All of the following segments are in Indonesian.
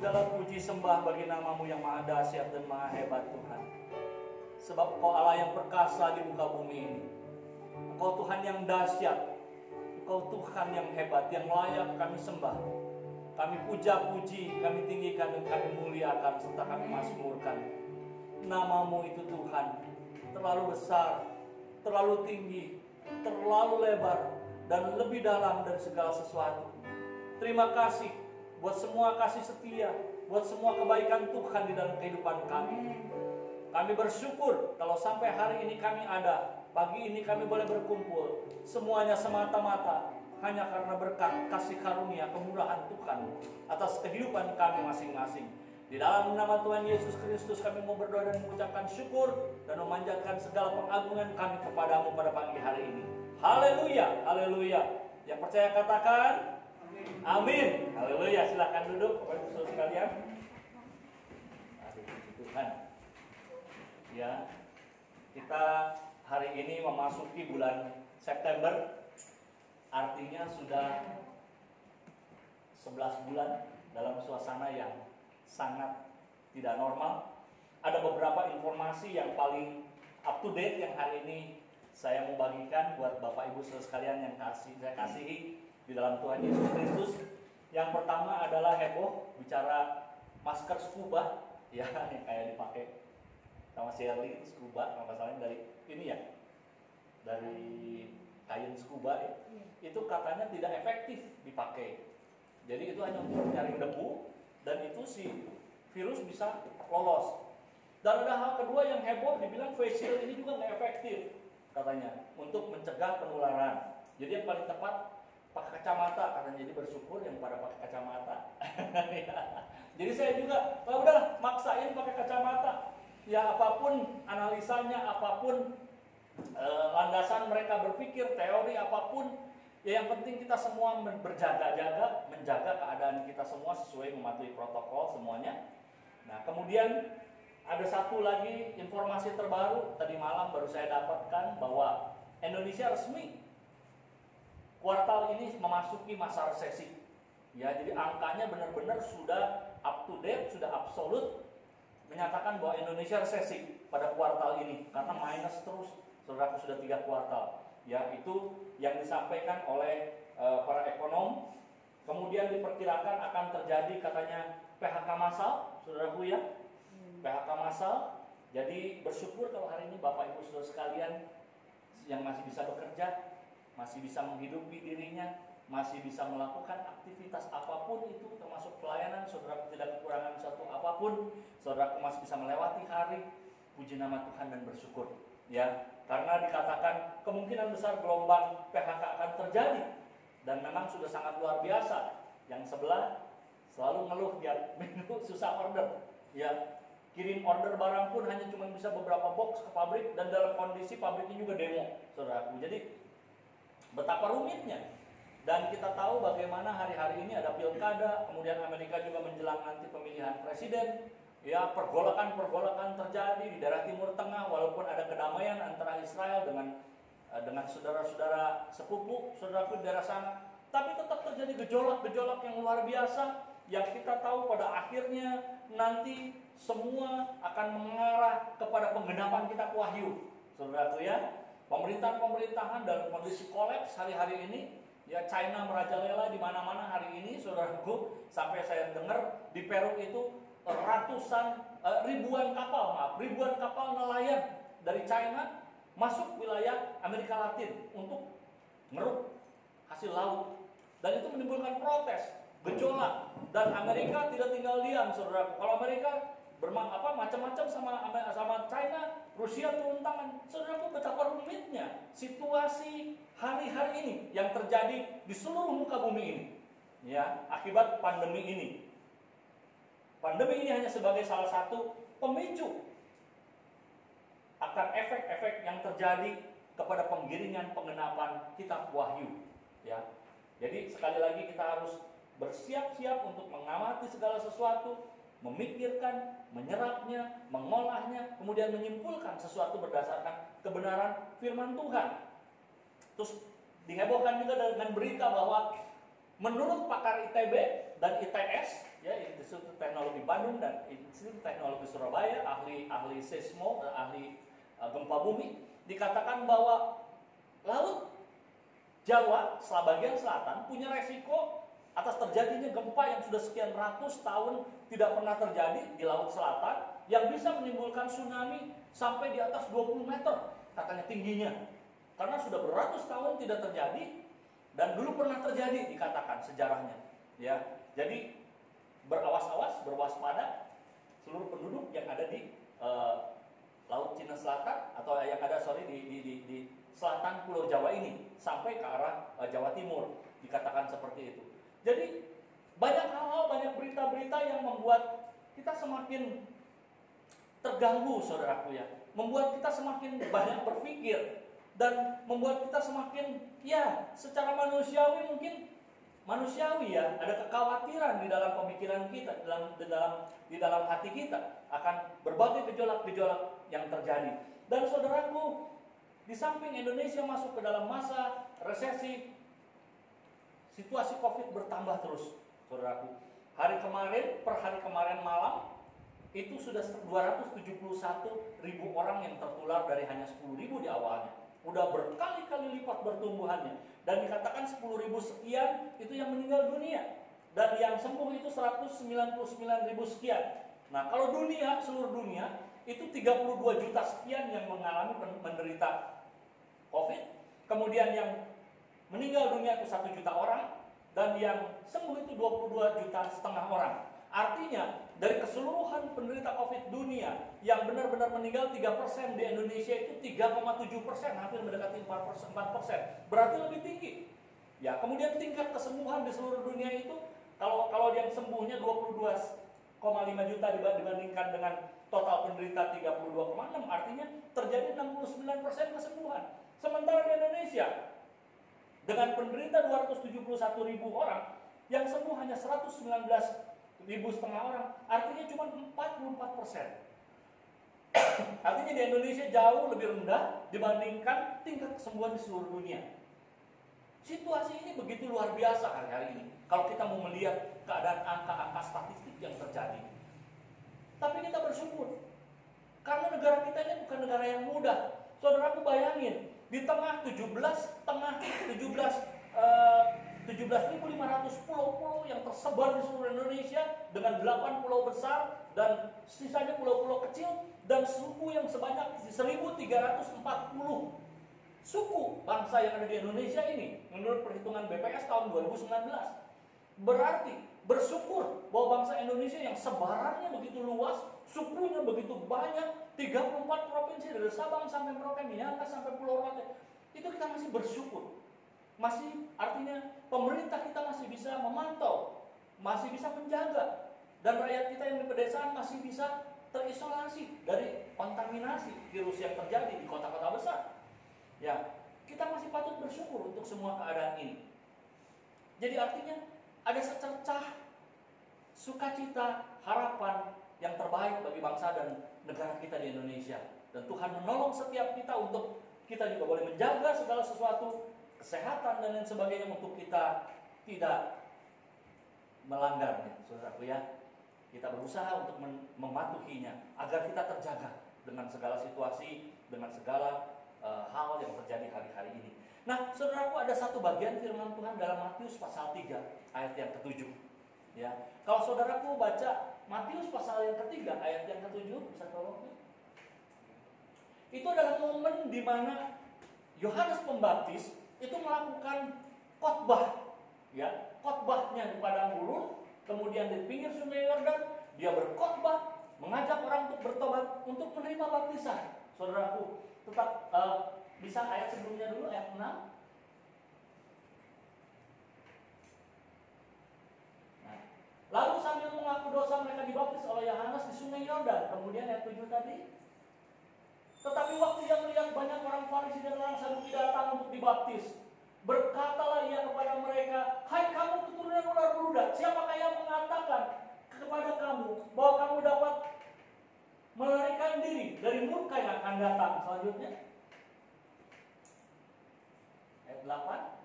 Segala puji sembah bagi namamu yang maha dahsyat dan maha hebat Tuhan. Sebab Engkau Allah yang perkasa di muka bumi ini. Engkau Tuhan yang dahsyat. Engkau Tuhan yang hebat, yang layak kami sembah. Kami puja-puji, kami tinggikan dan kami muliakan serta kami mazmurkan. Namamu itu Tuhan, terlalu besar, terlalu tinggi, terlalu lebar, dan lebih dalam dari segala sesuatu. Terima kasih buat semua kasih setia, buat semua kebaikan Tuhan di dalam kehidupan kami. Kami bersyukur kalau sampai hari ini kami ada, pagi ini kami boleh berkumpul. Semuanya semata-mata hanya karena berkat kasih karunia kemurahan Tuhan atas kehidupan kami masing-masing. Di dalam nama Tuhan Yesus Kristus kami mau berdoa dan mengucapkan syukur dan memanjatkan segala pengagungan kami kepadamu pada pagi hari ini. Haleluya, haleluya. Yang percaya katakan amin. Haleluya. Silakan duduk Bapak Ibu Saudara sekalian. Tuhan. Ya. Kita hari ini memasuki bulan September. Artinya sudah 11 bulan dalam suasana yang sangat tidak normal. Ada beberapa informasi yang paling up to date yang hari ini saya mau bagikan buat Bapak Ibu Saudara sekalian yang saya kasihi di dalam Tuhan Yesus Kristus. Yang pertama adalah heboh bicara masker scuba, ya, yang kayak dipakai sama Shirley itu scuba, kalau masalahnya dari ini ya, dari kain scuba ya. Itu katanya tidak efektif dipakai. Jadi itu hanya untuk menyaring debu dan itu si virus bisa lolos. Dan ada hal kedua yang heboh, dibilang face shield ini juga nggak efektif katanya untuk mencegah penularan. Jadi yang paling tepat pakai kacamata katanya. Jadi bersyukur yang pada pakai kacamata. Jadi saya juga, udahlah maksain pakai kacamata. Ya apapun analisanya, apapun landasan mereka berpikir, teori apapun, ya yang penting kita semua berjaga-jaga, menjaga keadaan kita semua sesuai mematuhi protokol semuanya. Nah kemudian ada satu lagi informasi terbaru, tadi malam baru saya dapatkan bahwa Indonesia resmi kuartal ini memasuki masa resesi. Ya, jadi angkanya benar-benar sudah up to date, sudah absolut menyatakan bahwa Indonesia resesi pada kuartal ini karena minus terus. Saudaraku sudah 3 kuartal. Ya, itu yang disampaikan oleh para ekonom. Kemudian diperkirakan akan terjadi katanya PHK massal, saudaraku ya. PHK massal. Jadi bersyukur kalau hari ini Bapak Ibu Saudara sekalian yang masih bisa bekerja, masih bisa menghidupi dirinya, masih bisa melakukan aktivitas apapun itu, termasuk pelayanan. Saudara tidak kekurangan satu apapun, saudara masih bisa melewati hari. Puji nama Tuhan dan bersyukur. Ya, karena dikatakan kemungkinan besar gelombang PHK akan terjadi dan memang sudah sangat luar biasa. Yang sebelah selalu ngeluh dia minggu susah order. Ya, kirim order barang pun hanya cuma bisa beberapa box ke pabrik dan dalam kondisi pabriknya juga demo, saudaraku. Jadi betapa rumitnya. Dan kita tahu bagaimana hari-hari ini ada pilkada, kemudian Amerika juga menjelang nanti pemilihan presiden. Ya, pergolakan terjadi di daerah Timur Tengah walaupun ada kedamaian antara Israel dengan saudara-saudara sepupu, saudaraku di daerah sana, tapi tetap terjadi gejolak-gejolak yang luar biasa yang kita tahu pada akhirnya nanti semua akan mengarah kepada penggenapan kitab Wahyu. Saudaraku ya, pemerintahan dalam kondisi kolaps hari-hari ini. Ya, China merajalela di mana-mana hari ini, saudaraku. Sampai saya dengar di Peru itu ribuan kapal nelayan dari China masuk wilayah Amerika Latin untuk ngeruk hasil laut. Dan itu menimbulkan protes, gejolak, dan Amerika tidak tinggal diam, saudara. Kalau Amerika macam-macam sama China, Rusia turun tangan. Saudaraku, betapa rumitnya situasi hari-hari ini yang terjadi di seluruh muka bumi ini. Ya, akibat pandemi ini. Pandemi ini hanya sebagai salah satu pemicu akan efek-efek yang terjadi kepada penggiringan penggenapan kitab Wahyu. Ya, jadi sekali lagi kita harus bersiap-siap untuk mengamati segala sesuatu, memikirkan, menyerapnya, mengolahnya, kemudian menyimpulkan sesuatu berdasarkan kebenaran firman Tuhan. Terus dihebohkan juga dengan berita bahwa Menurut pakar ITB dan ITS, ya, Institut Teknologi Bandung dan Institut Teknologi Surabaya, ahli seismo, ahli gempa bumi, dikatakan bahwa Laut Jawa bagian selatan punya resiko atas terjadinya gempa yang sudah sekian ratus tahun tidak pernah terjadi di Laut Selatan, yang bisa menimbulkan tsunami sampai di atas 20 meter katanya tingginya, karena sudah beratus tahun tidak terjadi dan dulu pernah terjadi dikatakan sejarahnya, ya. Jadi berawas-awas, berwaspada seluruh penduduk yang ada di Laut Cina Selatan atau yang ada di selatan Pulau Jawa ini sampai ke arah Jawa Timur, dikatakan seperti itu. Jadi banyak hal-hal, banyak berita-berita yang membuat kita semakin terganggu, saudaraku, ya, membuat kita semakin banyak berpikir dan membuat kita semakin, ya, secara manusiawi mungkin manusiawi, ya, ada kekhawatiran di dalam pemikiran kita, di dalam hati kita akan berbagai gejolak-gejolak yang terjadi. Dan saudaraku, di samping Indonesia masuk ke dalam masa resesi, situasi COVID bertambah terus, saudaraku. Per hari kemarin malam itu sudah 271.000 orang yang tertular dari hanya 10.000 di awalnya. Udah berkali-kali lipat bertumbuhannya. Dan dikatakan 10.000 sekian itu yang meninggal dunia. Dan yang sembuh itu 199.000 sekian. Nah, kalau seluruh dunia, itu 32 juta sekian yang mengalami menderita COVID. Kemudian yang meninggal dunia itu 1 juta orang. Dan yang sembuh itu 22,5 juta orang. Artinya, dari keseluruhan penderita COVID dunia, yang benar-benar meninggal 3%, di Indonesia itu 3,7%, hampir mendekati 4%. Berarti lebih tinggi. Ya, kemudian tingkat kesembuhan di seluruh dunia itu, kalau yang sembuhnya 22,5 juta dibandingkan dengan total penderita 32,6, artinya terjadi 69% kesembuhan. Sementara di Indonesia, dengan penderita 271.000 orang, yang sembuh hanya 119.500 orang, artinya cuma 44%. Artinya di Indonesia jauh lebih rendah dibandingkan tingkat kesembuhan di seluruh dunia. Situasi ini begitu luar biasa hari-hari ini, kalau kita mau melihat keadaan angka-angka statistik yang terjadi. Tapi kita bersyukur, karena negara kita ini bukan negara yang mudah. Saudaraku bayangin, di tengah 17.500 pulau-pulau yang tersebar di seluruh Indonesia dengan 8 pulau besar dan sisanya pulau-pulau kecil, dan suku yang sebanyak 1.340 suku bangsa yang ada di Indonesia ini menurut perhitungan BPS tahun 2019. Berarti bersyukur bahwa bangsa Indonesia yang sebarannya begitu luas, sukunya begitu banyak, 34 provinsi dari Sabang sampai Merauke, Minangkabau sampai Pulau Rote, itu kita masih bersyukur. Masih artinya pemerintah kita masih bisa memantau, masih bisa menjaga, dan rakyat kita yang di pedesaan masih bisa terisolasi dari kontaminasi virus yang terjadi di kota-kota besar. Ya, kita masih patut bersyukur untuk semua keadaan ini. Jadi artinya ada secercah sukacita, harapan yang terbaik bagi bangsa dan negara kita di Indonesia. Dan Tuhan menolong setiap kita untuk kita juga boleh menjaga segala sesuatu, kesehatan dan lain sebagainya, untuk kita tidak melanggarnya, saudaraku, ya. Kita berusaha untuk mematuhinya agar kita terjaga dengan segala situasi, dengan segala hal yang terjadi hari-hari ini. Nah, saudaraku, ada satu bagian firman Tuhan dalam Matius pasal 3 ayat yang ke-7. Ya, kalau saudaraku baca Matius pasal yang ke-3 ayat yang ke-7, bisa tolong? Itu adalah momen di mana Yohanes Pembaptis itu melakukan khotbah, ya, khotbahnya di padang gurun, kemudian di pinggir sungai Yordan dia berkhotbah, mengajak orang untuk bertobat, untuk menerima baptisan. Saudaraku, tetap bisa ayat sebelumnya dulu, ayat 6. Nah, lalu sambil mengaku dosa mereka dibaptis oleh Yohanes di sungai Yordan. Kemudian ayat 7 tadi. Tetapi waktu ia melihat banyak orang Farisi dan orang Saduki datang untuk dibaptis, berkatalah ia kepada mereka, "Hai kamu keturunan ular beludak, siapakah yang mengatakan kepada kamu bahwa kamu dapat melarikan diri dari murka yang akan datang?" Selanjutnya ayat 8.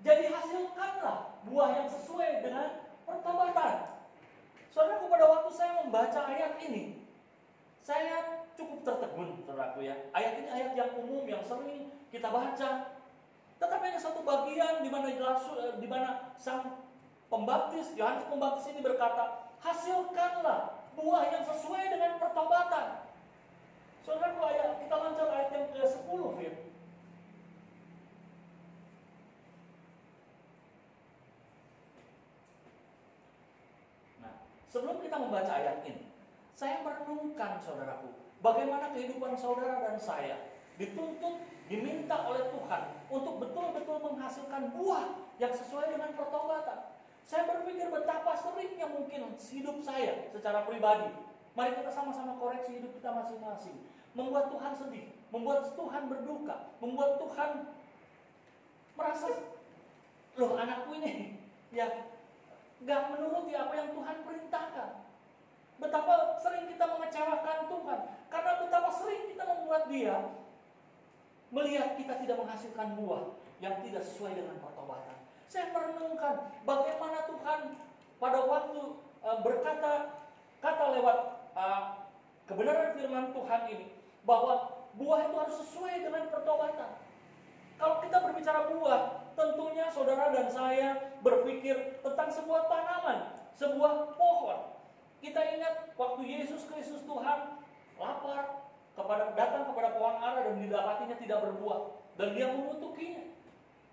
Jadi hasilkanlah buah yang sesuai dengan pertobatan. Saudaraku, pada waktu saya membaca ayat ini, saya cukup tertegun, saudaraku ya. Ayat ini ayat yang umum, yang sering kita baca. Tetapi ada satu bagian di mana sang pembaptis, Yohanes Pembaptis ini berkata, hasilkanlah buah yang sesuai dengan pertobatan. Saudaraku, kita lanjut ayat yang ke-10, Fir. Sebelum kita membaca ayat ini, saya merenungkan, saudaraku, bagaimana kehidupan saudara dan saya dituntut, diminta oleh Tuhan untuk betul-betul menghasilkan buah yang sesuai dengan pertobatan. Saya berpikir betapa seringnya mungkin hidup saya secara pribadi. Mari kita sama-sama koreksi hidup kita masing-masing. Membuat Tuhan sedih, membuat Tuhan berduka, membuat Tuhan merasa, loh anakku ini, ya gak menuruti apa yang Tuhan perintahkan. Betapa sering kita mengecewakan Tuhan, karena betapa sering kita membuat Dia melihat kita tidak menghasilkan buah yang tidak sesuai dengan pertobatan. Saya merenungkan bagaimana Tuhan pada waktu berkata lewat kebenaran firman Tuhan ini, bahwa buah itu harus sesuai dengan pertobatan. Kalau kita berbicara buah, tentunya saudara dan saya berpikir tentang sebuah tanaman, sebuah pohon. Kita ingat waktu Yesus Kristus Tuhan lapar, datang kepada pohon ara dan didapatinya tidak berbuah, dan Dia mengutukinya,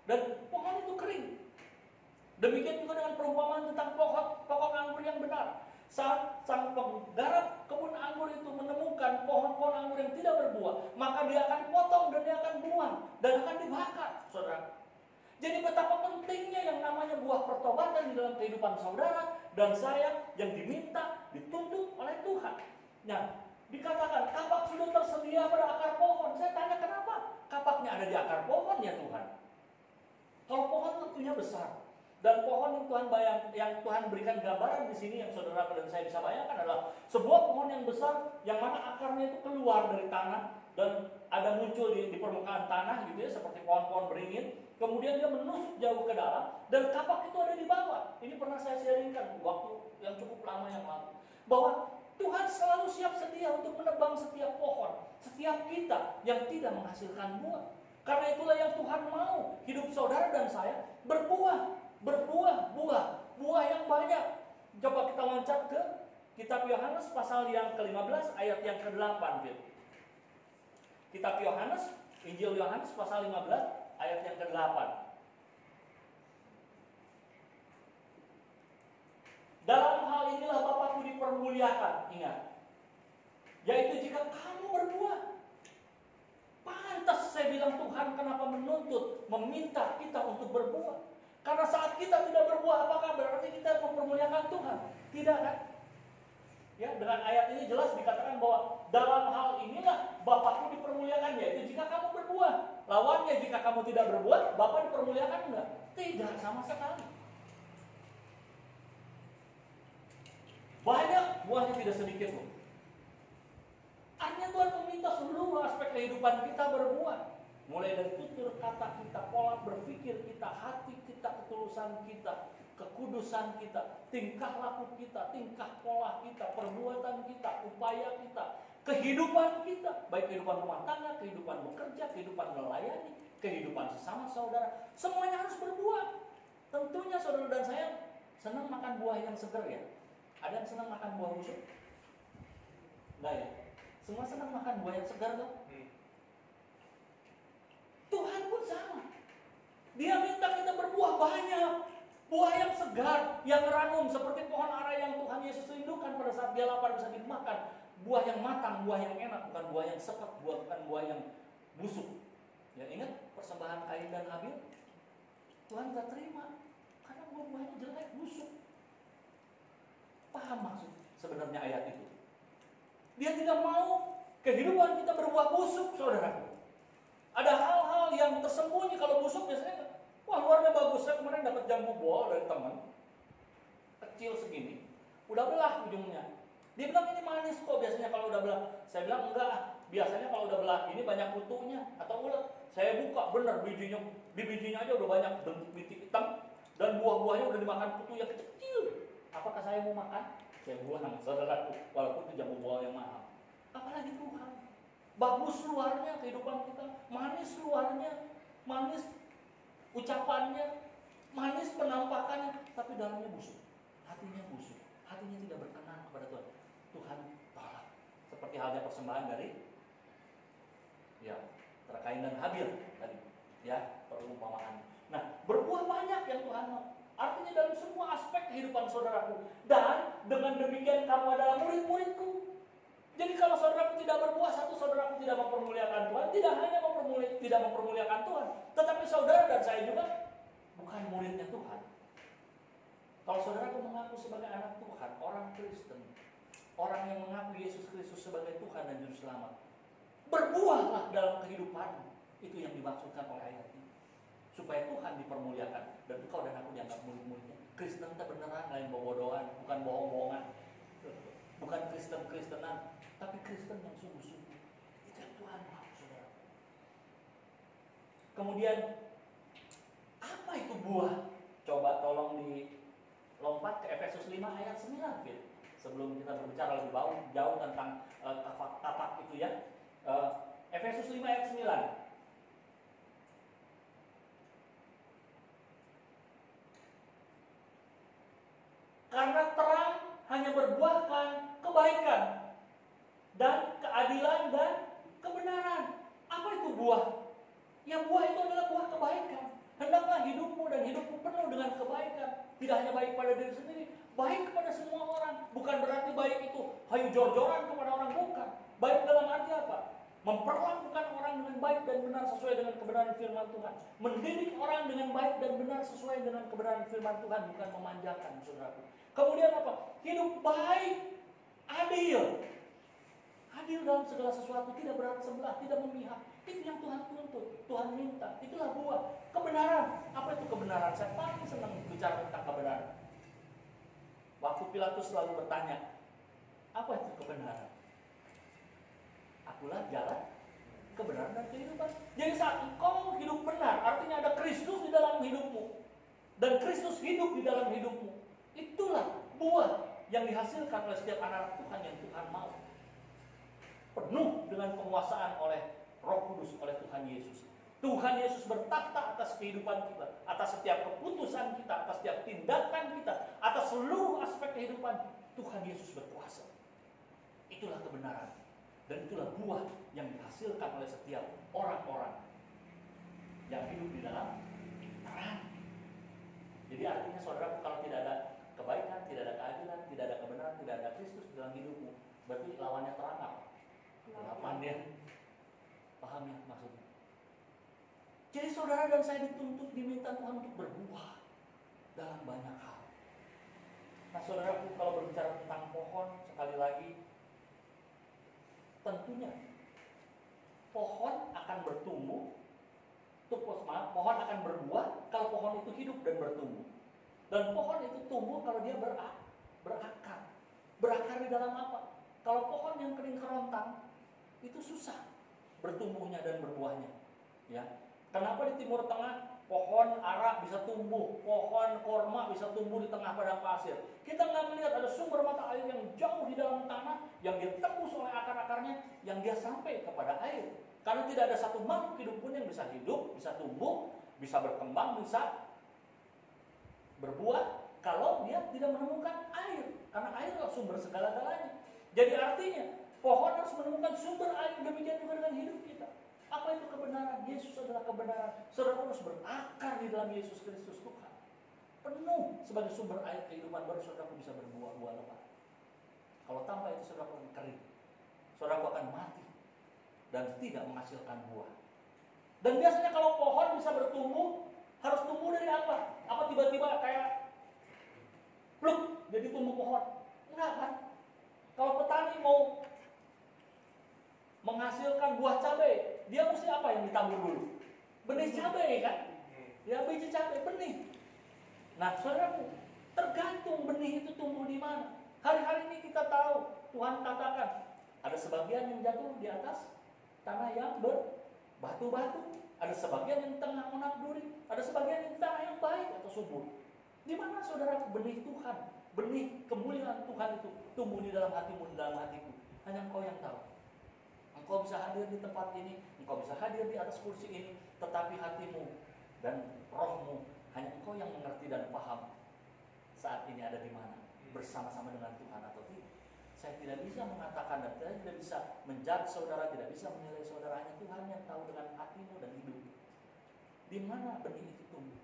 dan pohon itu kering. Demikian juga dengan perumpamaan tentang pokok anggur yang benar. Saat sang penggarap kebun anggur itu menemukan pohon-pohon anggur yang tidak berbuah, maka dia akan potong dan dia akan buang dan akan dibakar, saudara. Jadi betapa pentingnya yang namanya buah pertobatan di dalam kehidupan saudara dan saya yang diminta, dituntut oleh Tuhan. Nah, dikatakan kapak sudah tersedia pada akar pohon. Saya tanya, kenapa kapaknya ada di akar pohon ya Tuhan? Kalau pohon tentunya besar. Dan pohon yang Tuhan berikan gambaran di sini yang saudara dan saya bisa bayangkan adalah sebuah pohon yang besar yang mana akarnya itu keluar dari tanah dan ada muncul di permukaan tanah gitu ya, seperti pohon-pohon beringin. Kemudian dia menusuk jauh ke dalam dan kapak itu ada di bawah. Ini pernah saya sharingkan waktu yang cukup lama yang lalu, bahwa Tuhan selalu siap sedia untuk menebang setiap pohon, setiap kita yang tidak menghasilkan buah. Karena itulah yang Tuhan mau hidup saudara dan saya berbuah buah yang banyak. Coba kita loncat ke kitab Yohanes pasal yang ke-15 ayat yang ke-8. Kitab Yohanes, Injil Yohanes pasal 15 ayat yang ke-8. Dalam hal inilah Bapakku dipermuliakan, ingat, yaitu jika kamu berbuah. Pantas saya bilang Tuhan kenapa menuntut, meminta kita untuk berbuah. Karena saat kita tidak berbuah, apakah berarti kita mempermuliakan Tuhan? Tidak kan? Ya, dengan ayat ini jelas dikatakan bahwa dalam hal inilah Bapakku dipermuliakan, yaitu jika kamu berbuah. Lawannya, jika kamu tidak berbuah, Bapa dipermuliakan enggak? Tidak sama sekali. Banyak, buahnya tidak sedikit loh. Artinya Tuhan meminta seluruh aspek kehidupan kita berbuah. Mulai dari tutur kata kita, pola berpikir kita, hati kita, ketulusan kita, kekudusan kita, tingkah laku kita, tingkah pola kita, perbuatan kita, upaya kita, kehidupan kita, baik kehidupan rumah tangga, kehidupan bekerja, kehidupan melayani, kehidupan sesama saudara, semuanya harus berbuah. Tentunya saudara dan saya senang makan buah yang segar ya. Ada yang senang makan buah busuk? Enggak ya? Semua senang makan buah yang segar tuh. Tuhan pun sama. Dia minta kita berbuah banyak. Buah yang segar, yang ranum, seperti pohon ara yang Tuhan Yesus rindukan pada saat dia lapar bisa dimakan. Buah yang matang, buah yang enak, bukan buah yang sepet, bukan buah yang busuk. Ya ingat persembahan Kain dan Habil? Tuhan gak terima karena buah-buahnya jelek, busuk. Paham maksud sebenarnya ayat itu? Dia tidak mau kehidupan kita berbuah busuk, saudara. Ada hal-hal yang tersembunyi. Kalau busuk biasanya, wah luarnya bagus. Saya kemarin dapat jambu bol dari teman, kecil segini, udah belah ujungnya. Dia bilang ini manis kok biasanya kalau udah belah. Saya bilang enggak, biasanya kalau udah belah ini banyak kutunya atau ulet. Saya buka bener bijinya Biji-bijinya aja udah banyak, bentuk bintik hitam, dan buah-buahnya udah dimakan kutu yang kecil. Apakah saya mau makan? Saya buang, saudaraku, walaupun itu jamu buah yang mahal. Apalagi Tuhan. Bagus luarnya kehidupan kita, manis luarnya, manis ucapannya, manis penampakannya, tapi dalamnya busuk. Hatinya busuk, hatinya tidak berkenan kepada Tuhan. Tuhan tolak. Seperti halnya persembahan dari Kain dan Habil tadi, perumpamaan. Nah, berbuah banyak yang Tuhan mau. Artinya dalam semua aspek kehidupan saudaraku. Dan dengan demikian kamu adalah murid-muridku. Jadi kalau saudaraku tidak berbuah, satu, saudaraku tidak mempermuliakan Tuhan. Tidak hanya tidak mempermuliakan Tuhan, tetapi saudara dan saya juga bukan muridnya Tuhan. Kalau saudaraku mengaku sebagai anak Tuhan, orang Kristen, orang yang mengaku Yesus Kristus sebagai Tuhan dan Juru Selamat, berbuahlah dalam kehidupan. Itu yang dimaksudkan oleh ayat ini. Supaya Tuhan dipermuliakan. Dan engkau dan aku dianggap murid-muridnya. Kristen itu beneran, lain bohong-bohongan, bukan bohong-bohongan. Bukan Kristen-Kristenan, tapi Kristen yang sungguh-sungguh. Itu yang Tuhan mau, saudara. Kemudian, apa itu buah? Coba tolong dilompat ke Efesus 5 ayat 9, Fit. Sebelum kita berbicara lebih jauh tentang tapak itu ya. Efesus 5 ayat 9. Karena terang hanya berbuahkan kebaikan dan keadilan dan kebenaran. Apa itu buah? Ya, buah itu adalah buah kebaikan. Hendaklah hidupmu dan hidupmu penuh dengan kebaikan. Tidak hanya baik pada diri sendiri, baik kepada semua orang. Bukan berarti baik itu hayu jor-joran kepada orang, bukan. Baik dalam arti apa? Memperlakukan orang dengan baik dan benar sesuai dengan kebenaran firman Tuhan. Mendidik orang dengan baik dan benar sesuai dengan kebenaran firman Tuhan, bukan memanjakan, saudaraku. Kemudian apa? Hidup baik, adil. Adil dalam segala sesuatu, tidak berat sebelah, tidak memihak. Itu yang Tuhan tuntut, Tuhan minta. Itulah buah kebenaran. Apa itu kebenaran? Saya paling senang bicara tentang kebenaran. Waktu Pilatus selalu bertanya, apa itu kebenaran? Akulah jalan, kebenaran dan kehidupan. Jadi saat engkau hidup benar, artinya ada Kristus di dalam hidupmu. Dan Kristus hidup di dalam hidupmu. Itulah buah yang dihasilkan oleh setiap anak Tuhan yang Tuhan mau. Penuh dengan penguasaan oleh Roh Kudus, oleh Tuhan Yesus. Tuhan Yesus bertakhta atas kehidupan kita, atas setiap keputusan kita, atas setiap tindakan kita, atas seluruh aspek kehidupan. Tuhan Yesus berkuasa. Itulah kebenaran. Dan itulah buah yang dihasilkan oleh setiap orang-orang yang hidup di dalam terang. Jadi artinya saudara, kalau tidak ada kebaikan, tidak ada keadilan, tidak ada kebenaran, tidak ada Kristus di dalam hidupmu, berarti lawannya terang apa? Kegelapan dia. Paham ya maksudnya? Jadi saudara dan saya dituntut, diminta Tuhan untuk berbuah dalam banyak hal. Nah saudaraku, kalau berbicara tentang pohon, sekali lagi, tentunya pohon akan bertumbuh, pohon akan berbuah kalau pohon itu hidup dan bertumbuh. Dan pohon itu tumbuh kalau dia berakar. Berakar di dalam apa? Kalau pohon yang kering kerontang, itu susah bertumbuhnya dan berbuahnya. Ya. Kenapa di Timur Tengah pohon ara bisa tumbuh, pohon korma bisa tumbuh di tengah padang pasir? Kita nggak melihat ada sumber mata air yang jauh di dalam tanah, yang dia tembus oleh akar-akarnya, yang dia sampai kepada air. Karena tidak ada satu makhluk hidup pun yang bisa hidup, bisa tumbuh, bisa berkembang, bisa berbuah kalau dia tidak menemukan air. Karena air adalah sumber segala-galanya. Jadi artinya pohon harus menemukan sumber air, demikian juga dengan hidup kita. Apa itu kebenaran? Yesus adalah kebenaran. Saudara harus berakar di dalam Yesus Kristus Tuhan. Penuh sebagai sumber air kehidupan, baru saudara bisa berbuah-buah lebat. Kalau tanpa itu saudara akan kering. Saudara akan mati dan tidak menghasilkan buah. Dan biasanya kalau pohon bisa bertumbuh, harus tumbuh dari apa? Apa tiba-tiba kayak pluk jadi tumbuh pohon? Enggak kan? Kalau petani mau menghasilkan buah cabai, dia mesti apa yang ditabur dulu? Benih cabai kan? Ya, biji cabai, benih. Nah, saudaraku, tergantung benih itu tumbuh di mana. Hari-hari ini kita tahu, Tuhan katakan, ada sebagian yang jatuh di atas tanah yang berbatu-batu, Ada sebagian yang di tengah onak duri, ada sebagian yang di tanah yang baik atau subur. Di mana saudara benih Tuhan, benih kemuliaan Tuhan itu tumbuh di dalam hatimu, di dalam hatiku? Hanya Engkau yang tahu. Engkau bisa hadir di tempat ini, engkau bisa hadir di atas kursi ini, tetapi hatimu dan rohmu hanya Engkau yang mengerti dan paham saat ini ada di mana, bersama-sama dengan Tuhan atau tidak. Saya tidak bisa mengatakan dan saya tidak bisa menjudge saudara, tidak bisa menilai saudara. Hanya Tuhan yang tahu dengan hatimu dan hidupmu. Di mana benih itu tumbuh?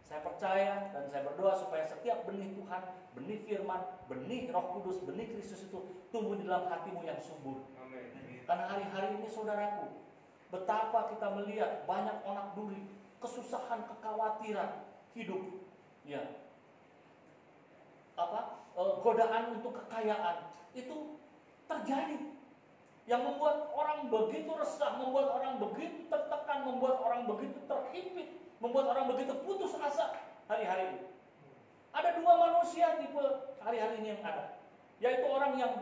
Saya percaya dan saya berdoa supaya setiap benih Tuhan, benih firman, benih Roh Kudus, benih Kristus itu tumbuh di dalam hatimu yang subur. Amin. Karena hari-hari ini saudaraku, betapa kita melihat banyak onak duri, kesusahan, kekhawatiran hidup, ya, godaan untuk kekayaan itu terjadi, yang membuat orang begitu resah, membuat orang begitu tertekan, membuat orang begitu terhimpit, membuat orang begitu putus asa hari-hari ini. Ada dua manusia tipe hari-hari ini yang ada, yaitu orang yang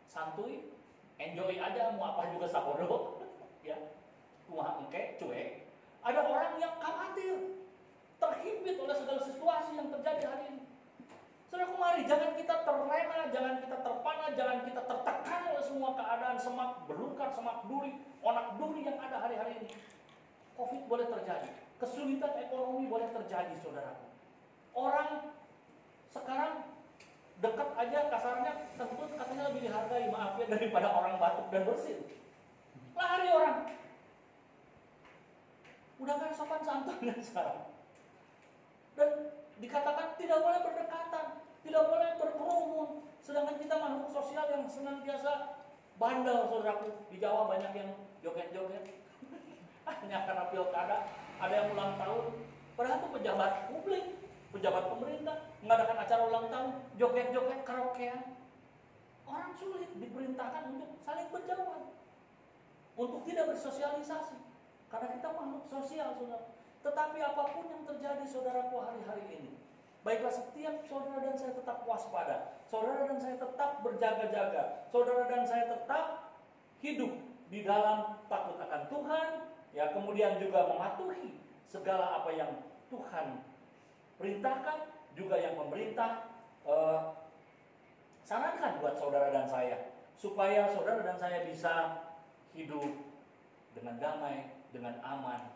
santuy, enjoy aja, mau apa juga sabodo, ya, kumaha engke, cuek. Ada orang yang khawatir, terhimpit oleh segala situasi yang terjadi hari ini. Saudara, mari jangan kita terlena, jangan kita terpana, jangan kita tertekan oleh semua keadaan semak belukar, semak duri, onak duri yang ada hari-hari ini. Covid boleh terjadi, kesulitan ekonomi boleh terjadi, saudara. Orang sekarang dekat aja kasarnya, tentu katanya lebih dihargai, maaf ya, daripada orang batuk dan bersin. Lari orang. Udah kan sopan santun sekarang. Dan dikatakan tidak boleh berdekatan, tidak boleh berkerumun. Sedangkan kita makhluk sosial yang senantiasa bandel, saudaraku. Di Jawa banyak yang joget-joget. Hanya karena pilkada, ada yang ulang tahun. Padahal itu pejabat publik, pejabat pemerintah, mengadakan acara ulang tahun, joget-joget, karaokean. Orang sulit diperintahkan untuk saling berjauhan, untuk tidak bersosialisasi. Karena kita makhluk sosial, saudara. Tetapi apapun yang terjadi, saudaraku, hari-hari ini, baiklah setiap saudara dan saya tetap waspada, saudara dan saya tetap berjaga-jaga, saudara dan saya tetap hidup di dalam takut akan Tuhan, ya, kemudian juga mematuhi segala apa yang Tuhan perintahkan, juga yang pemerintah sarankan buat saudara dan saya, supaya saudara dan saya bisa hidup dengan damai, dengan aman,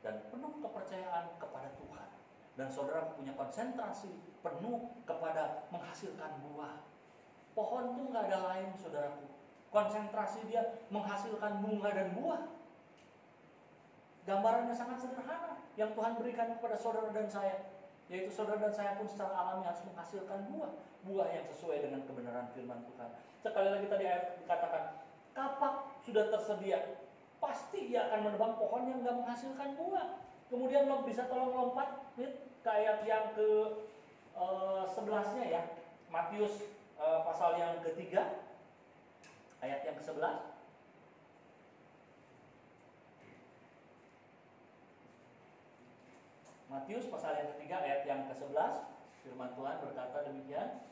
dan penuh kepercayaan kepada Tuhan. Dan saudara punya konsentrasi penuh kepada menghasilkan buah. Pohon itu nggak ada lain, saudaraku. Konsentrasi dia menghasilkan bunga dan buah. Gambarannya sangat sederhana yang Tuhan berikan kepada saudara dan saya, yaitu saudara dan saya pun secara alami harus menghasilkan buah, buah yang sesuai dengan kebenaran firman Tuhan. Sekali lagi tadi ayat dikatakan, kapak sudah tersedia, pasti dia akan menebang pohon yang nggak menghasilkan buah. Kemudian lo bisa tolong lompat ke ayat yang ke 11-nya ya, Matius pasal yang ketiga, ayat yang ke-11. Matius pasal yang ketiga ayat yang ke-11, firman Tuhan berkata demikian.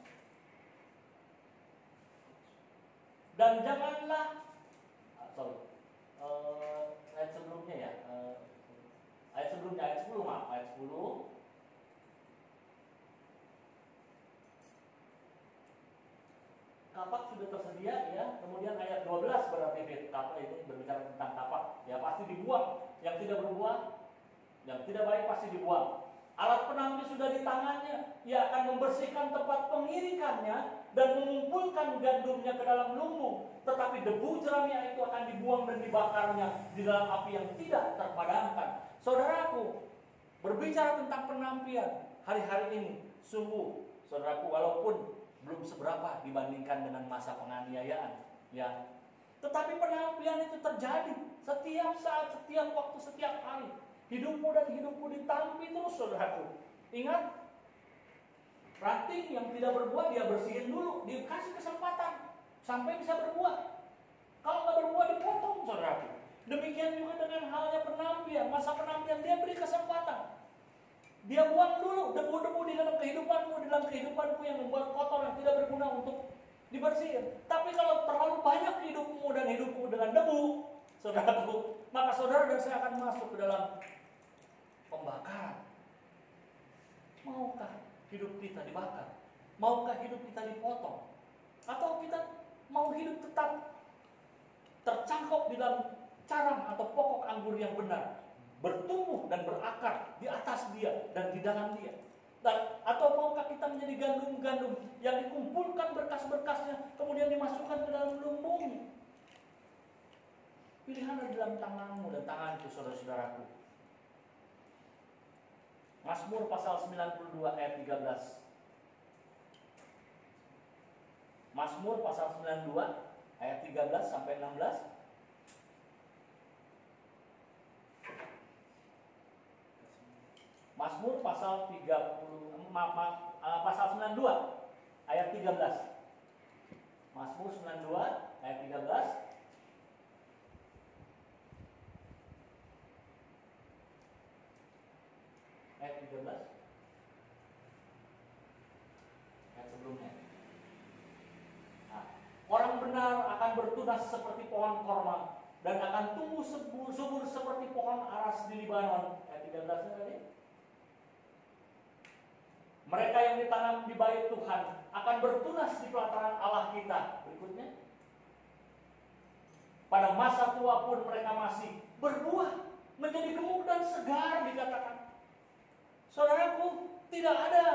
Dan janganlah ayat sebelumnya ya, ayat sebelumnya, ayat 10, maaf, ayat 10. Kapak sudah tersedia ya, kemudian ayat 12 berarti kapak itu berbicara tentang kapak, ya pasti dibuang, yang tidak berbuah, yang tidak baik pasti dibuang. Alat penampi sudah di tangannya, ia akan membersihkan tempat pengirikannya dan mengumpulkan gandumnya ke dalam lumbung. Tetapi debu jeramnya itu akan dibuang dan dibakarnya di dalam api yang tidak terpadamkan. Saudaraku, berbicara tentang penampian hari-hari ini, sungguh, saudaraku, walaupun belum seberapa dibandingkan dengan masa penganiayaan, ya, tetapi penampian itu terjadi setiap saat, setiap waktu, setiap hari. Hidupmu dan hidupku ditampi terus, saudaraku. Ingat, ranting yang tidak berbuah dia bersihin dulu, dikasih kesempatan sampai bisa berbuah. Kalau nggak berbuah dipotong, saudaraku. Demikian juga dengan halnya penampian, masa penampian dia beri kesempatan. Dia buang dulu debu-debu di dalam kehidupanku yang membuat kotor, yang tidak berguna untuk dibersihin. Tapi kalau terlalu banyak hidupmu dan hidupku dengan debu, saudaraku, maka saudara dan saya akan masuk ke dalam pembakaran. Maukah hidup kita dibakar? Maukah hidup kita dipotong? Atau kita mau hidup tetap tercangkok di dalam carang atau pokok anggur yang benar, bertumbuh dan berakar di atas dia dan di dalam dia? Dan atau maukah kita menjadi gandum-gandum yang dikumpulkan berkas-berkasnya kemudian dimasukkan ke dalam lumbung? Pilihan ada di dalam tanganmu dan tanganku, saudara-saudaraku. Mazmur pasal 92 ayat 13. Mazmur pasal 92 ayat 13 sampai 16. Mazmur pasal 92 ayat 13. Mazmur 92 ayat 13. Ayat 13. Ayat sebelumnya. Nah, orang benar akan bertunas seperti pohon korma dan akan tumbuh subur seperti pohon aras di Libanon. Ayat 13 tadi. Mereka yang ditanam di bait Tuhan akan bertunas di pelataran Allah kita. Berikutnya. Pada masa tua pun mereka masih berbuah, menjadi gemuk dan segar dikatakan. Saudaraku, tidak ada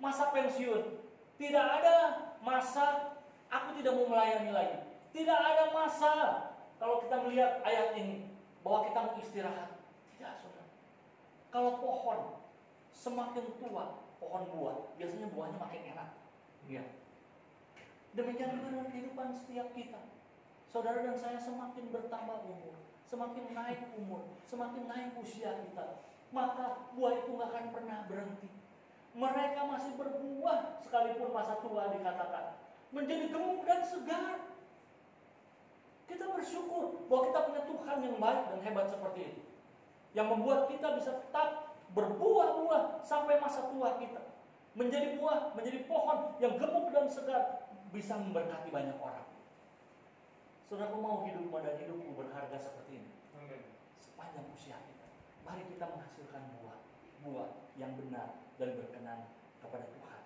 masa pensiun. Tidak ada masa aku tidak mau melayani lagi. Tidak ada masa kalau kita melihat ayat ini bahwa kita mau istirahat. Tidak, saudara. Kalau pohon semakin tua, pohon buah, biasanya buahnya makin enak. Ya. Demikian juga dalam kehidupan setiap kita. Saudara dan saya semakin bertambah umur, semakin naik umur, semakin naik usia kita, maka buah itu nggak akan pernah berhenti. Mereka masih berbuah sekalipun masa tua dikatakan, menjadi gemuk dan segar. Kita bersyukur bahwa kita punya Tuhan yang baik dan hebat seperti itu, yang membuat kita bisa tetap berbuah-buah sampai masa tua kita, menjadi buah, menjadi pohon yang gemuk dan segar, bisa memberkati banyak orang. Saudaraku, mau hidupmu dan hidupku berharga seperti ini. Sepanjang usia kita, mari kita menghasilkan buah yang benar dan berkenan kepada Tuhan.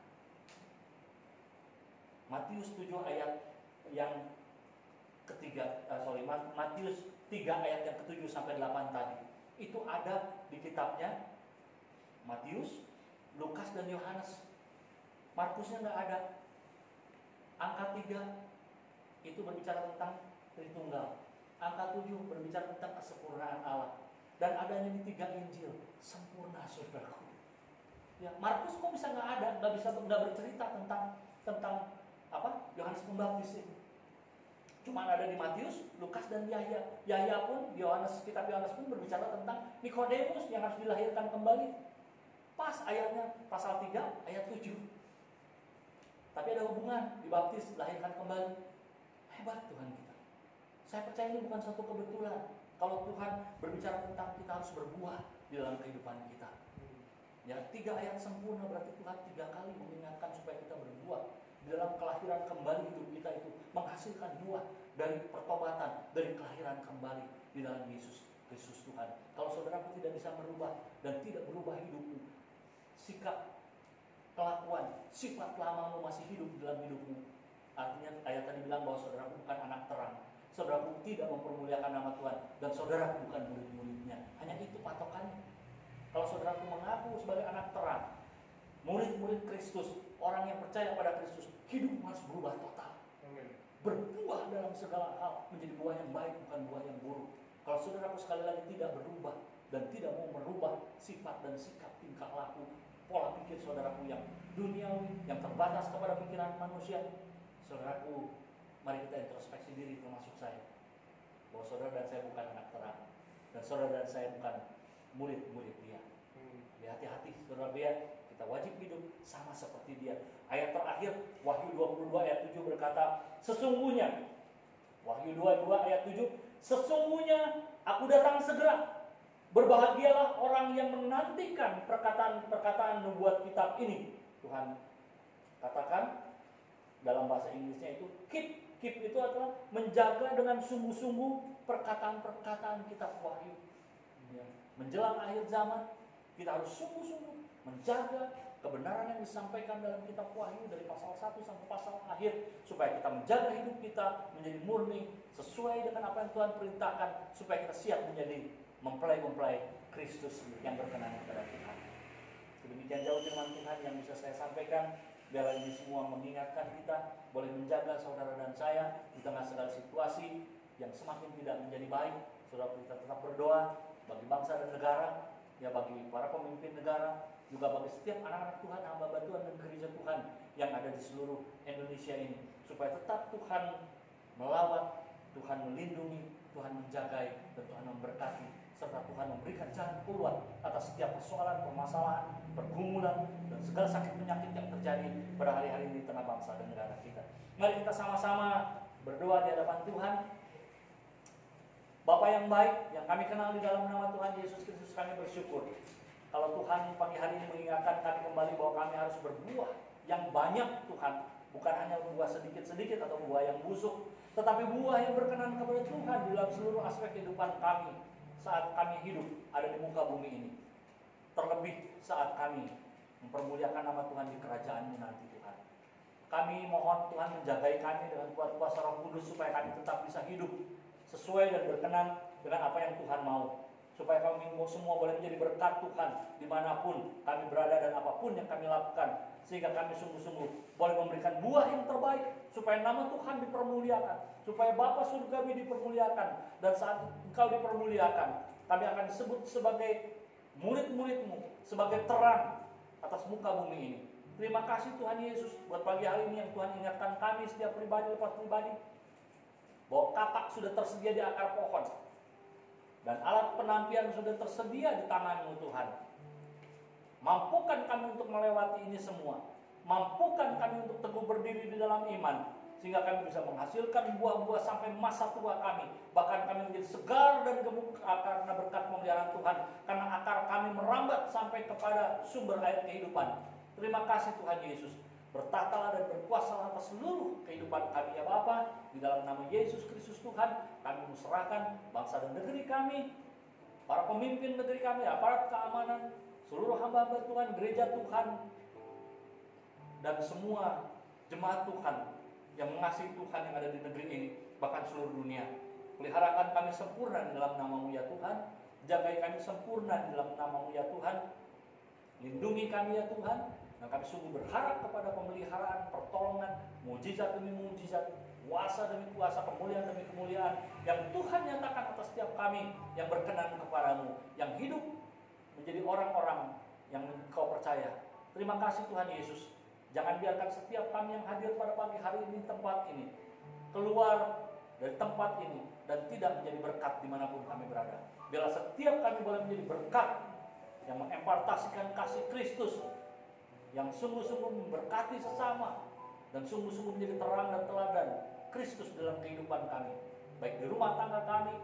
Matius 7 ayat yang ketiga, Matius 3 ayat yang ke-7 sampai 8 tadi. Itu ada di kitabnya Matius, Lukas dan Yohanes. Markusnya nggak ada. Angka 3 itu berbicara tentang Tritunggal. Angka 7 berbicara tentang kesempurnaan Allah. Dan adanya di 3 Injil sempurna, saudaraku. Ya, Markus kok bisa nggak ada, nggak bercerita tentang apa? Yohanes Pembaptis ini. Cuma ada di Matius, Lukas dan Yahya. Yahya pun, kitab Yohanes pun berbicara tentang Nikodemus yang harus dilahirkan kembali. Pas ayatnya pasal 3 ayat 7. Tapi ada hubungan, dibaptis, dilahirkan kembali. Hebat Tuhan kita. Saya percaya ini bukan suatu kebetulan. Kalau Tuhan berbicara tentang kita harus berbuah di dalam kehidupan kita. Ya, 3 ayat sempurna berarti Tuhan 3 kali mengingatkan supaya kita berbuah. Di dalam kelahiran kembali hidup kita itu menghasilkan buah dari pertobatan, dari kelahiran kembali di dalam Yesus Kristus Tuhan. Kalau saudaraku tidak bisa merubah dan tidak berubah hidupmu, sikap, kelakuan, sifat lamamu masih hidup di dalam hidupmu. Artinya ayat tadi bilang bahwa saudaraku bukan anak terang, saudaraku tidak mempermuliakan nama Tuhan, dan saudaraku bukan murid-muridnya. Hanya itu patokannya. Kalau saudaraku mengaku sebagai anak terang, murid-murid Kristus, orang yang percaya pada Kristus, hidup harus berubah total. Berbuah dalam segala hal, menjadi buah yang baik, bukan buah yang buruk. Kalau saudaraku sekali lagi tidak berubah dan tidak mau merubah sifat dan sikap tingkah laku, pola pikir saudaraku yang duniawi, yang terbatas kepada pikiran manusia, saudaraku, mari kita introspeksi diri, termasuk saya, bahwa saudara dan saya bukan anak terang, dan saudara dan saya bukan murid-murid dia. Hati-hati, saudara dia, kita wajib hidup sama seperti dia. Ayat terakhir, Wahyu 22 ayat 7 berkata, sesungguhnya, Wahyu 22 ayat 7, sesungguhnya aku datang segera. Berbahagialah orang yang menantikan perkataan-perkataan nubuat kitab ini. Tuhan katakan dalam bahasa Inggrisnya itu keep Keep itu adalah menjaga dengan sungguh-sungguh perkataan-perkataan kitab Wahyu. Ya. Menjelang akhir zaman, kita harus sungguh-sungguh menjaga kebenaran yang disampaikan dalam kitab Wahyu dari pasal 1 sampai pasal akhir, supaya kita menjaga hidup kita menjadi murni sesuai dengan apa yang Tuhan perintahkan, supaya kita siap menjadi mempelai Kristus yang berkenan kepada Tuhan. Demikian jauh firman Tuhan yang bisa saya sampaikan. Biarlah ini semua mengingatkan kita boleh menjaga saudara dan saya di tengah segala situasi yang semakin tidak menjadi baik. Saudara, kita tetap berdoa bagi bangsa dan negara, ya, bagi para pemimpin negara, juga bagi setiap anak-anak Tuhan, hamba-hamba Tuhan dan gereja Tuhan yang ada di seluruh Indonesia ini, supaya tetap Tuhan melawat, Tuhan melindungi, Tuhan menjagai, dan Tuhan memberkati, serta Tuhan memberikan jalan keluar atas setiap persoalan, permasalahan, pergumulan, dan segala sakit penyakit yang terjadi pada hari-hari ini di tengah bangsa dan negara kita. Mari kita sama-sama berdoa di hadapan Tuhan. Bapa yang baik, yang kami kenal di dalam nama Tuhan Yesus Kristus, kami bersyukur kalau Tuhan pagi hari ini mengingatkan kami kembali bahwa kami harus berbuah yang banyak, Tuhan. Bukan hanya buah sedikit-sedikit atau buah yang busuk, tetapi buah yang berkenan kepada Tuhan di dalam seluruh aspek kehidupan kami saat kami hidup ada di muka bumi ini. Terlebih saat kami mempermuliakan nama Tuhan di kerajaan-Mu nanti, Tuhan. Kami mohon Tuhan menjagai kami dengan kuat kuasa Roh Kudus, supaya kami tetap bisa hidup sesuai dan berkenan dengan apa yang Tuhan mau, supaya kami semua boleh menjadi berkat Tuhan dimanapun kami berada dan apapun yang kami lakukan, sehingga kami sungguh-sungguh boleh memberikan buah yang terbaik, supaya nama Tuhan dipermuliakan, supaya Bapa surgawi dipermuliakan, dan saat Engkau dipermuliakan, kami akan disebut sebagai murid-murid-Mu, sebagai terang atas muka bumi ini. Terima kasih Tuhan Yesus buat pagi hari ini yang Tuhan ingatkan kami setiap pribadi lepas pribadi, bahwa kapak sudah tersedia di akar pohon, dan alat penampian sudah tersedia di tangan-Mu, Tuhan. Mampukan kami untuk melewati ini semua. Mampukan kami untuk teguh berdiri di dalam iman, sehingga kami bisa menghasilkan buah-buah sampai masa tua kami. Bahkan kami menjadi segar dan gemuk karena berkat pemeliharaan Tuhan, karena akar kami merambat sampai kepada sumber air kehidupan. Terima kasih Tuhan Yesus. Bertahtalah dan berkuasalah atas seluruh kehidupan kami, ya Bapa. Di dalam nama Yesus Kristus Tuhan, kami serahkan bangsa dan negeri kami, para pemimpin negeri kami, aparat keamanan, seluruh hamba-hamba Tuhan, gereja Tuhan, dan semua jemaat Tuhan yang mengasihi Tuhan yang ada di negeri ini, bahkan seluruh dunia. Peliharakan kami sempurna di dalam nama-Mu, ya Tuhan. Jagai kami sempurna di dalam nama-Mu, ya Tuhan. Lindungi kami, ya Tuhan. Dan kami sungguh berharap kepada pemeliharaan, pertolongan, mujizat demi mujizat, kuasa demi kuasa, kemuliaan demi kemuliaan yang Tuhan nyatakan atas setiap kami yang berkenan kepadamu, yang hidup menjadi orang-orang yang Engkau percaya. Terima kasih Tuhan Yesus. Jangan biarkan setiap kami yang hadir pada pagi hari ini di tempat ini keluar dari tempat ini dan tidak menjadi berkat dimanapun kami berada. Biarlah setiap kami boleh menjadi berkat yang mengempartasikan kasih Kristus, yang sungguh-sungguh memberkati sesama, dan sungguh-sungguh menjadi terang dan teladan Kristus dalam kehidupan kami, baik di rumah tangga kami,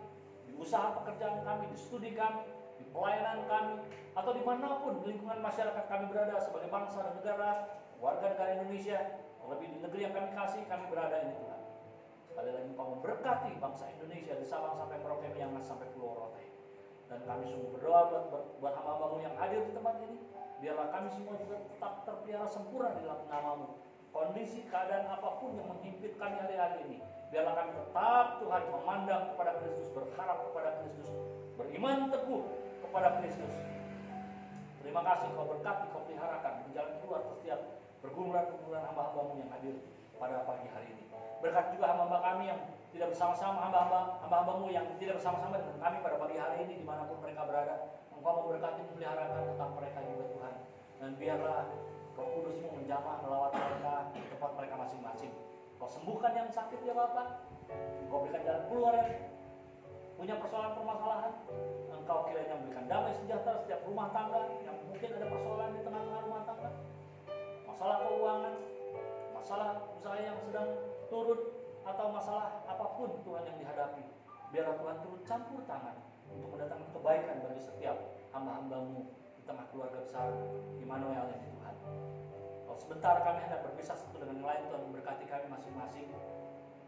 di usaha pekerjaan kami, di studi kami, di pelayanan kami, atau dimanapun di lingkungan masyarakat kami berada sebagai bangsa dan negara, warga negara Indonesia, terlebih di negeri yang kami kasih kami berada ini, Tuhan. Sekali lagi Engkau memberkati bangsa Indonesia dari Sabang sampai Merauke, Miangas sampai Pulau Rote. Dan kami sungguh berdoa buat hamba-Mu yang hadir di tempat ini. Biarlah kami semua juga tetap terpelihara sempurna di dalam nama-Mu. Kondisi keadaan apapun yang menghimpit kami hari-hari ini, biarlah kami tetap Tuhan memandang kepada Kristus, berharap kepada Kristus, beriman teguh kepada Kristus. Terima kasih Kau berkati, Kau peliharakan menjalan keluar setiap pergumulan-pergumulan hamba-hamba-Mu yang hadir pada pagi hari ini. Berkat juga hamba-hamba kami yang tidak bersama-sama, hamba-hamba-Mu yang tidak bersama-sama dengan kami pada pagi hari ini dimanapun mereka berada. Engkau memberkati, memeliharakan tentang mereka juga Tuhan. Dan biarlah Roh Kudus-Mu menjamah melawat mereka di tempat mereka masing-masing. Kau sembuhkan yang sakit ya Bapa. Engkau berikan jalan keluar yang punya persoalan permasalahan. Engkau kiranya memberikan damai sejahtera setiap rumah tangga yang mungkin ada persoalan di tengah-tengah rumah tangga. Masalah keuangan, masalah usaha yang sedang turun, atau masalah apapun Tuhan yang dihadapi. Biarlah Tuhan turut campur tangan untuk mendatangkan kebaikan bagi setiap hamba-hamba-Mu di tengah keluarga besar Immanuel ini Tuhan. Kalau sebentar kami hendak berpisah satu dengan yang lain, Tuhan memberkati kami masing-masing.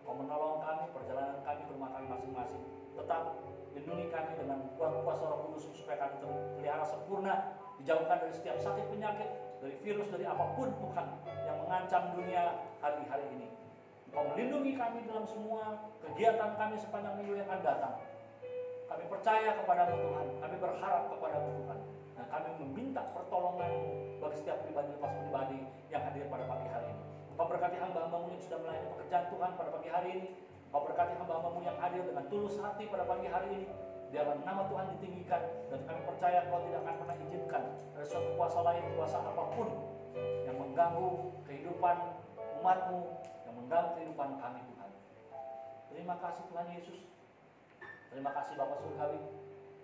Kau menolong kami, perjalanan kami ke rumah kami masing-masing. Tetap lindungi kami dengan kuasa Roh Kudus supaya kami terpelihara sempurna, dijauhkan dari setiap sakit penyakit, dari virus, dari apapun Tuhan yang mengancam dunia hari-hari ini. Kau melindungi kami dalam semua kegiatan kami sepanjang minggu yang akan datang. Kami percaya kepadamu Tuhan, kami berharap kepadamu Tuhan, dan kami meminta pertolongan-Mu bagi setiap pribadi yang hadir pada pagi hari ini. Kau berkati hamba-Mu yang sudah melayani pekerjaan Tuhan pada pagi hari ini. Kau berkati hamba-Mu yang hadir dengan tulus hati pada pagi hari ini. Biarlah nama Tuhan ditinggikan, dan kami percaya Kau tidak akan pernah izinkan ada suatu kuasa lain, kuasa apapun yang mengganggu kehidupan umat-Mu, yang mengganggu kehidupan kami Tuhan. Terima kasih Tuhan Yesus. Terima kasih Bapa Surgawi.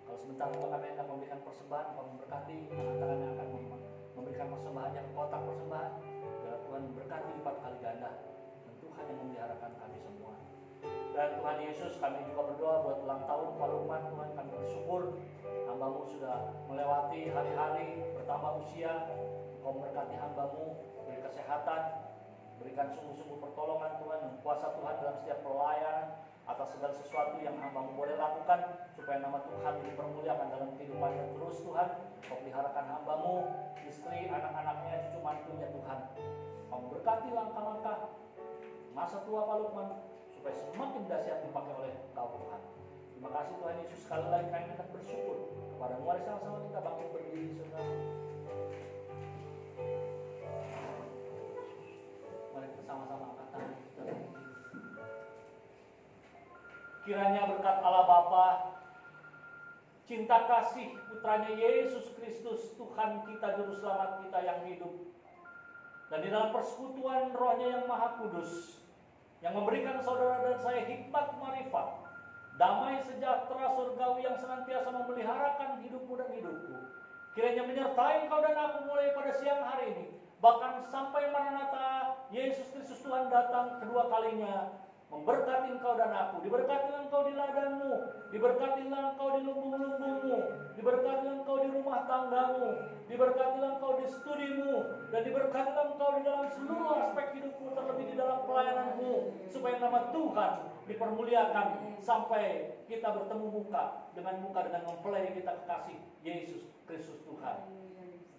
Kalau sebentar kami akan memberikan persembahan, Kau memberkati tangan-tangan yang akan memberikan persembahannya ke kotak persembahan. Biar Tuhan berkati lipat kali ganda, dan Tuhan yang memeliharakan kami semua. Dan Tuhan Yesus, kami juga berdoa buat ulang tahun Pak Lukman. Tuhan, kami bersyukur hamba-Mu sudah melewati hari-hari, bertambah usia. Kau memberkati hamba-Mu, beri kesehatan, berikan sungguh-sungguh pertolongan Tuhan, dan kuasa Tuhan dalam setiap pelayanan, atas segala sesuatu yang hamba-Mu boleh lakukan, supaya nama Tuhan dipermuliakan dalam kehidupannya terus Tuhan. Kau peliharakan hamba-Mu, istri, anak-anaknya, cucu mantunya Tuhan. Kau berkati langkah-langkah masa tua Pak Lukman, supaya semakin dahsyat dipakai oleh Kau Tuhan. Terima kasih Tuhan Yesus. Sekali lagi kami hendak bersyukur kepada Mu. Mari sama-sama kita bangkit berdiri, saudara. Mari kita sama-sama angkat tangan kita. Kiranya berkat Allah Bapa, cinta kasih putranya Yesus Kristus, Tuhan kita, Juru Selamat kita yang hidup, dan di dalam persekutuan Roh-Nya yang Maha Kudus, yang memberikan saudara dan saya hikmat marifat, damai sejahtera surgawi yang senantiasa memeliharakan hidupmu dan hidupku, kiranya menyertai kau dan aku mulai pada siang hari ini, bahkan sampai Maranatha Yesus Kristus Tuhan datang kedua kalinya. Memberkati engkau dan aku, diberkatilah engkau di ladangmu, diberkatilah engkau di lumbung-lumbungmu, diberkatilah engkau di rumah tanggamu, diberkatilah engkau di studimu, dan diberkatilah engkau di dalam seluruh aspek hidupmu, terlebih di dalam pelayananmu, supaya nama Tuhan dipermuliakan sampai kita bertemu muka dengan mempelai kita kekasih Yesus Kristus Tuhan.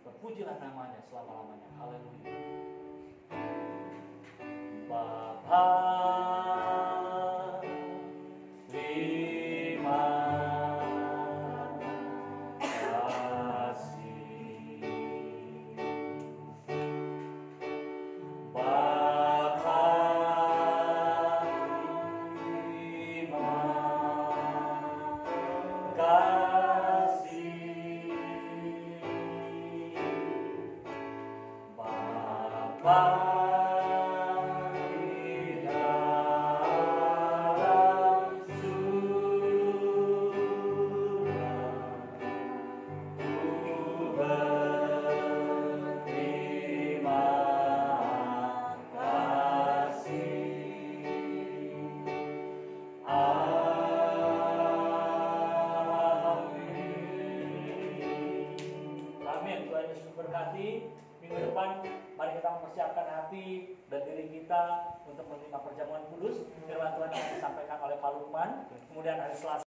Terpujilah namanya selama-lamanya. Haleluya. Bapa, terima kasih. Bapa, terima kasih. Bapa, minggu depan mari kita mempersiapkan hati dan diri kita untuk menerima perjamuan kudus. Firman Tuhan yang disampaikan oleh Pak Lukman. Kemudian hari Selasa